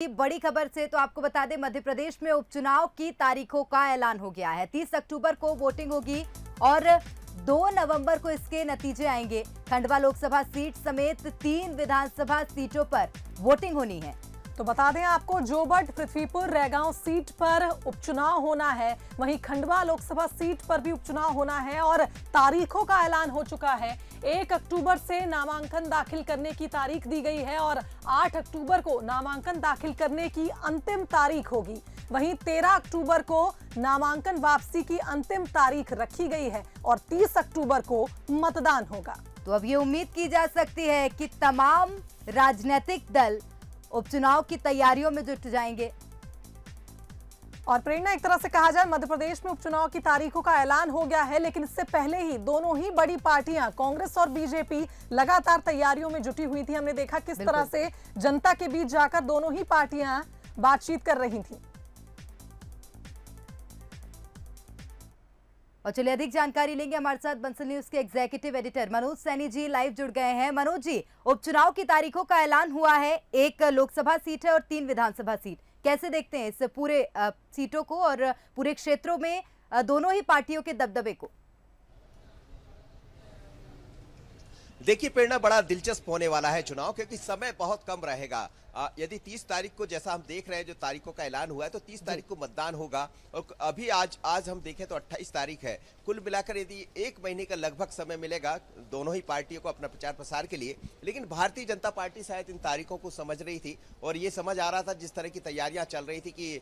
बड़ी खबर से तो आपको बता दें, मध्य प्रदेश में उपचुनाव की तारीखों का ऐलान हो गया है। 30 अक्टूबर को वोटिंग होगी और 2 नवंबर को इसके नतीजे आएंगे। खंडवा लोकसभा सीट समेत 3 विधानसभा सीटों पर वोटिंग होनी है। तो बता दें आपको, जोबट पृथ्वीपुर रैगांव सीट पर उपचुनाव होना है, वहीं खंडवा लोकसभा सीट पर भी उपचुनाव होना है और तारीखों का ऐलान हो चुका है। 1 अक्टूबर से नामांकन दाखिल करने की तारीख दी गई है और 8 अक्टूबर को नामांकन दाखिल करने की अंतिम तारीख होगी। वहीं 13 अक्टूबर को नामांकन वापसी की अंतिम तारीख रखी गई है और 30 अक्टूबर को मतदान होगा। तो अब ये उम्मीद की जा सकती है कि तमाम राजनीतिक दल उपचुनाव की तैयारियों में जुट जाएंगे। और प्रेरणा, एक तरह से कहा जाए मध्य प्रदेश में उपचुनाव की तारीखों का ऐलान हो गया है, लेकिन इससे पहले ही दोनों ही बड़ी पार्टियां कांग्रेस और बीजेपी लगातार तैयारियों में जुटी हुई थी। हमने देखा किस तरह से जनता के बीच जाकर दोनों ही पार्टियां बातचीत कर रही थी। और चलिए अधिक जानकारी लेंगे, हमारे साथ बंसल न्यूज के executive editor Manoj Saini ji live जुड़ गए हैं। मनोज जी, उपचुनाव की तारीखों का ऐलान हुआ है, 1 लोकसभा सीट है और 3 विधानसभा सीट। कैसे देखते हैं इस पूरे सीटों को और पूरे क्षेत्रों में दोनों ही पार्टियों के दबदबे को? देखिए प्रेरणा, बड़ा दिलचस्प होने वाला है चुनाव, क्योंकि समय बहुत कम रहेगा। यदि 30 तारीख को, जैसा हम देख रहे हैं जो तारीखों का ऐलान हुआ है, तो 30 तारीख को मतदान होगा और अभी आज हम देखें तो 28 तारीख है। कुल मिलाकर यदि 1 महीने का लगभग समय मिलेगा दोनों ही पार्टियों को अपना प्रचार प्रसार के लिए। लेकिन भारतीय जनता पार्टी शायद इन तारीखों को समझ रही थी और ये समझ आ रहा था, जिस तरह की तैयारियां चल रही थी, कि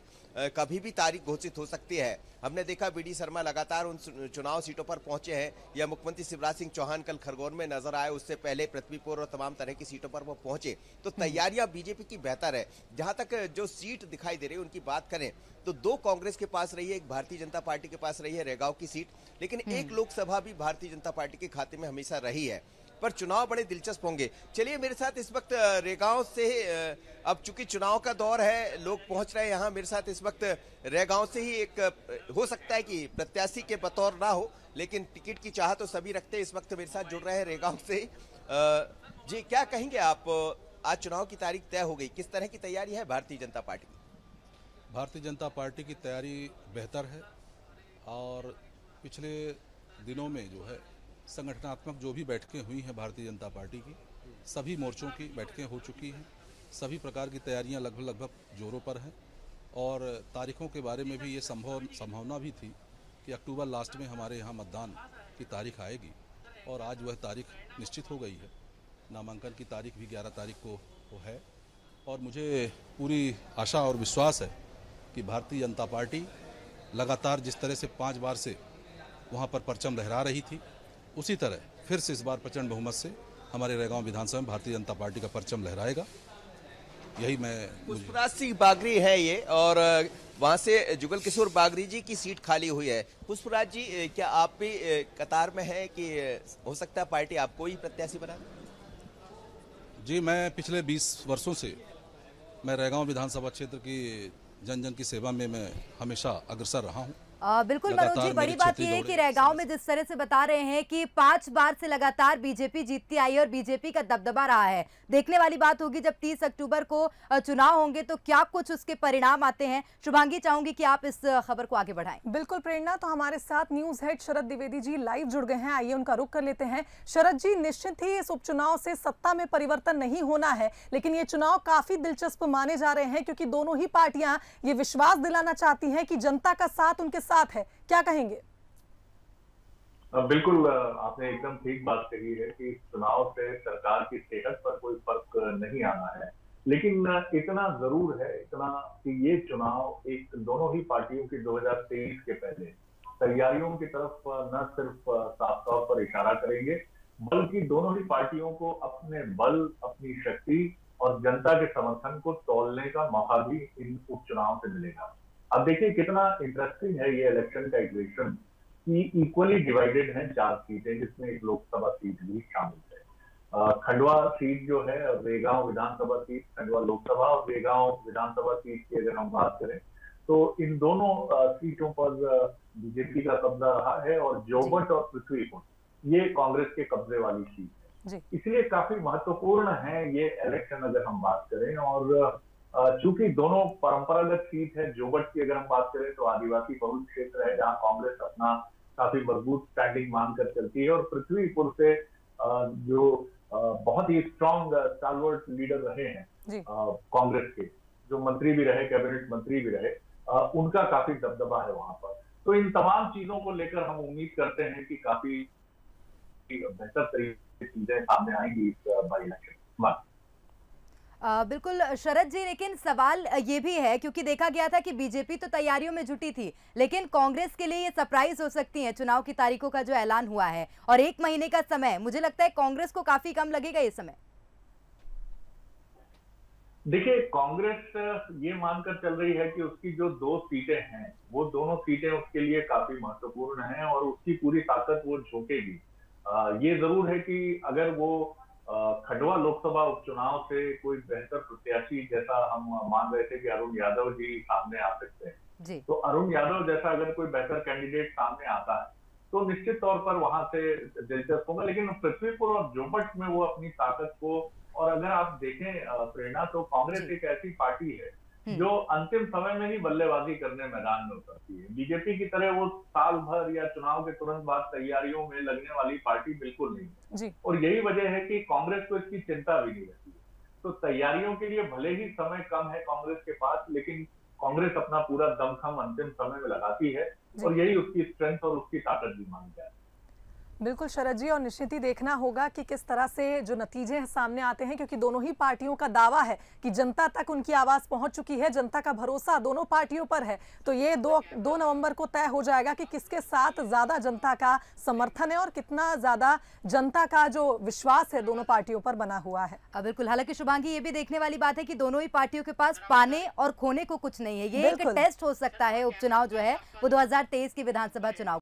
कभी भी तारीख घोषित हो सकती है। हमने देखा बीडी शर्मा लगातार उन चुनाव सीटों पर पहुंचे हैं, या मुख्यमंत्री शिवराज सिंह चौहान कल खरगोन में नजर आए, उससे पहले पृथ्वीपुर और तमाम तरह की सीटों पर वो पहुंचे। तो तैयारियां बीजेपी की बेहतर है। जहां तक जो सीट दिखाई दे रही है उनकी बात करें तो 2 कांग्रेस के पास रही है, 1 भारतीय जनता पार्टी के पास रही है रेगांव की सीट, लेकिन 1 लोकसभा भी भारतीय जनता पार्टी के खाते में हमेशा रही है। पर चुनाव बड़े दिलचस्प होंगे। चलिए मेरे साथ इस वक्त रेगांव से, अब चूंकि चुनाव का दौर है, लोग पहुंच रहे हैं यहाँ। मेरे साथ इस वक्त रेगांव से ही एक, हो सकता है कि प्रत्याशी के बतौर ना हो, लेकिन टिकट की चाह तो सभी रखते हैं। इस वक्त मेरे साथ जुड़ रहे हैं रेगांव से। जी, क्या कहेंगे आप? आज चुनाव की तारीख तय हो गई, किस तरह की तैयारी है भारतीय जनता पार्टी की? भारतीय जनता पार्टी की तैयारी बेहतर है और पिछले दिनों में जो है संगठनात्मक जो भी बैठकें हुई हैं भारतीय जनता पार्टी की, सभी मोर्चों की बैठकें हो चुकी हैं। सभी प्रकार की तैयारियां लगभग जोरों पर हैं और तारीखों के बारे में भी ये संभावना भी थी कि अक्टूबर लास्ट में हमारे यहाँ मतदान की तारीख आएगी और आज वह तारीख निश्चित हो गई है। नामांकन की तारीख भी 11 तारीख को है और मुझे पूरी आशा और विश्वास है कि भारतीय जनता पार्टी लगातार जिस तरह से 5 बार से वहाँ पर परचम लहरा रही थी, उसी तरह फिर से इस बार प्रचंड बहुमत से हमारे रेगांव विधानसभा में भारतीय जनता पार्टी का परचम लहराएगा। यही मैं पुष्पराज सिंह बागरी है ये, और वहाँ से जुगल किशोर बागरी जी की सीट खाली हुई है। पुष्पराज जी, क्या आप भी कतार में हैं कि हो सकता है पार्टी आपको ही प्रत्याशी बना? जी, मैं पिछले 20 वर्षों से मैं रेगांव विधानसभा क्षेत्र की जन की सेवा में मैं हमेशा अग्रसर रहा हूं। बिल्कुल मनोज जी, बड़ी बात यह है कि रेगांव में जिस तरह से बता रहे हैं कि 5 बार से लगातार बीजेपी जीतती आई और बीजेपी का दबदबा रहा है। देखने वाली बात होगी जब 30 अक्टूबर को चुनाव होंगे तो क्या कुछ उसके परिणाम आते हैं। शुभांगी, चाहूंगी कि आप इस खबर को आगे बढ़ाएं। बिल्कुल प्रेरणा, तो हमारे साथ न्यूज हेड शरद द्विवेदी जी लाइव जुड़ गए हैं। आइए उनका रुख कर लेते हैं। शरद जी, निश्चित ही इस उपचुनाव से सत्ता में परिवर्तन नहीं होना है, लेकिन ये चुनाव काफी दिलचस्प माने जा रहे हैं क्योंकि दोनों ही पार्टियां ये विश्वास दिलाना चाहती हैं कि जनता का साथ उनके साथ है। क्या कहेंगे? बिल्कुल, आपने एकदम ठीक बात कही है कि चुनाव से सरकार की स्टेटस पर कोई फर्क नहीं आना है, लेकिन इतना जरूर है, इतना कि ये चुनाव एक दोनों ही पार्टियों की 2023 के पहले तैयारियों की तरफ न सिर्फ साफ तौर पर इशारा करेंगे, बल्कि दोनों ही पार्टियों को अपने बल, अपनी शक्ति और जनता के समर्थन को तौलने का मौका भी इन उपचुनाव से मिलेगा। अब देखिए कितना इंटरेस्टिंग है ये इलेक्शन का इक्वेशन कि इक्वली डिवाइडेड है 4 सीटें, जिसमें एक लोकसभा सीट भी शामिल है। खंडवा सीट जो है, रेगांव विधानसभा सीट, खंडवा लोकसभा और रेगांव विधानसभा सीट की अगर हम बात करें तो इन दोनों सीटों पर बीजेपी का कब्जा रहा है और जोबट और पृथ्वीपुर ये कांग्रेस के कब्जे वाली सीट है। इसलिए काफी महत्वपूर्ण है ये इलेक्शन अगर हम बात करें। और चूंकि दोनों परंपरागत सीट है, जोबट की अगर हम बात करें तो आदिवासी बहुल क्षेत्र है जहां कांग्रेस अपना काफी मजबूत स्टैंडिंग मानकर चलती है, और पृथ्वीपुर से जो बहुत ही स्ट्रॉन्ग स्टालवर्ट लीडर रहे हैं कांग्रेस के, जो मंत्री भी रहे, कैबिनेट मंत्री भी रहे, उनका काफी दबदबा है वहां पर। तो इन तमाम चीजों को लेकर हम उम्मीद करते हैं कि काफी बेहतर तरीके से चीजें सामने आएंगी इस बाई इलेक्शन में। बिल्कुल शरद जी, लेकिन सवाल ये भी है क्योंकि देखा गया था कि बीजेपी तो तैयारियों में जुटी थी, लेकिन कांग्रेस के लिए ये सरप्राइज हो सकती है चुनाव की तारीखों का जो ऐलान हुआ है, और 1 महीने का समय, मुझे लगता है कांग्रेस को काफी कम लगेगा ये समय। देखिए, कांग्रेस ये मानकर चल रही है कि उसकी जो 2 सीटें हैं वो दोनों सीटें उसके लिए काफी महत्वपूर्ण हैं और उसकी पूरी ताकत वो झोंकेगी। ये जरूर है कि अगर वो खंडवा लोकसभा उपचुनाव से कोई बेहतर प्रत्याशी, जैसा हम मान रहे थे कि अरुण यादव जी सामने आ सकते हैं, तो अरुण यादव जैसा अगर कोई बेहतर कैंडिडेट सामने आता है तो निश्चित तौर पर वहां से दिलचस्प होगा। लेकिन पृथ्वीपुर और जोबट में वो अपनी ताकत को, और अगर आप देखें प्रेरणा, तो कांग्रेस एक ऐसी पार्टी है जो अंतिम समय में ही बल्लेबाजी करने मैदान में उतरती है। बीजेपी की तरह वो साल भर या चुनाव के तुरंत बाद तैयारियों में लगने वाली पार्टी बिल्कुल नहीं है, और यही वजह है कि कांग्रेस को इसकी चिंता भी नहीं रहती है। तो तैयारियों के लिए भले ही समय कम है कांग्रेस के पास, लेकिन कांग्रेस अपना पूरा दमखम अंतिम समय में लगाती है, और यही उसकी स्ट्रेंथ और उसकी ताकत भी मानी जाती है। बिल्कुल शरद जी, और निश्चित ही देखना होगा कि किस तरह से जो नतीजे सामने आते हैं, क्योंकि दोनों ही पार्टियों का दावा है कि जनता तक उनकी आवाज पहुंच चुकी है, जनता का भरोसा दोनों पार्टियों पर है। तो ये 2 नवंबर को तय हो जाएगा कि किसके साथ ज्यादा जनता का समर्थन है और कितना ज्यादा जनता का जो विश्वास है दोनों पार्टियों पर बना हुआ है। बिल्कुल, हालांकि शुभांगी ये भी देखने वाली बात है कि दोनों ही पार्टियों के पास पाने और खोने को कुछ नहीं है। ये एक टेस्ट हो सकता है उपचुनाव जो है वो 2023 के विधानसभा चुनाव